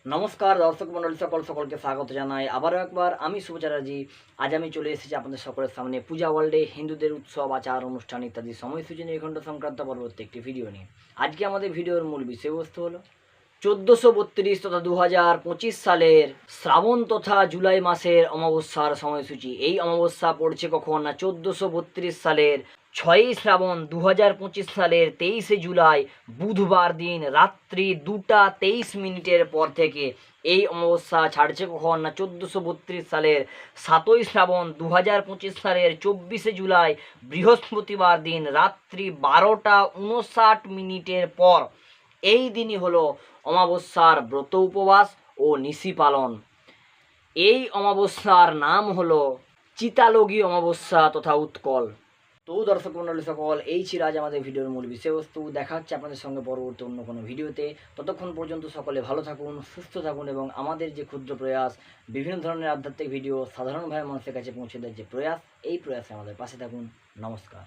নমস্কার দর্শক মণ্ডলী সকলকে স্বাগত জানাই আবারও একবার। আমি শুভ চ্যাটার্জি। আজ আমি চলে এসেছি আপনাদের সকলের সামনে পূজা ওয়ার্ল্ডে হিন্দুদের উৎসব, আচার, অনুষ্ঠান ইত্যাদি সময়সূচি নির্ঘণ্ট সংক্রান্ত পরবর্তী একটি ভিডিও নিয়ে। আজকে আমাদের ভিডিওর মূল বিষয়বস্তু হলো 1432 তথা 2025 সালের শ্রাবণ তথা জুলাই মাসের অমাবস্যার সময়সূচি। এই অমাবস্যা পড়ছে কখন না 1432 সালের 6ই শ্রাবণ 2025 সালের 23শে জুলাই বুধবার দিন রাত্রি 2টা 23 মিনিটের পর থেকে। এই অমাবস্যা ছাড়ছে কখন না 1432 সালের 7ই শ্রাবণ 2025 সালের 24শে জুলাই বৃহস্পতিবার দিন রাত্রি 12টা 59 মিনিটের পর। এই দিনই হলো অমাবস্যার ব্রত উপবাস ও নিশি পালন। এই অমাবস্যার নাম হলো চিতালগী অমাবস্যা তথা উৎকল। তো দর্শক মণ্ডলী সকল, এই ছিল আজ আমাদের ভিডিওর মূল বিষয়বস্তু। দেখা হচ্ছে আপনাদের সঙ্গে পরবর্তী অন্য কোনো ভিডিওতে। ততক্ষণ পর্যন্ত সকলে ভালো থাকুন, সুস্থ থাকুন এবং আমাদের যে ক্ষুদ্র প্রয়াস বিভিন্ন ধরনের আধ্যাত্মিক ভিডিও সাধারণভাবে মানুষের কাছে পৌঁছে দেওয়ার যে প্রয়াস, এই প্রয়াসে আমাদের পাশে থাকুন। নমস্কার।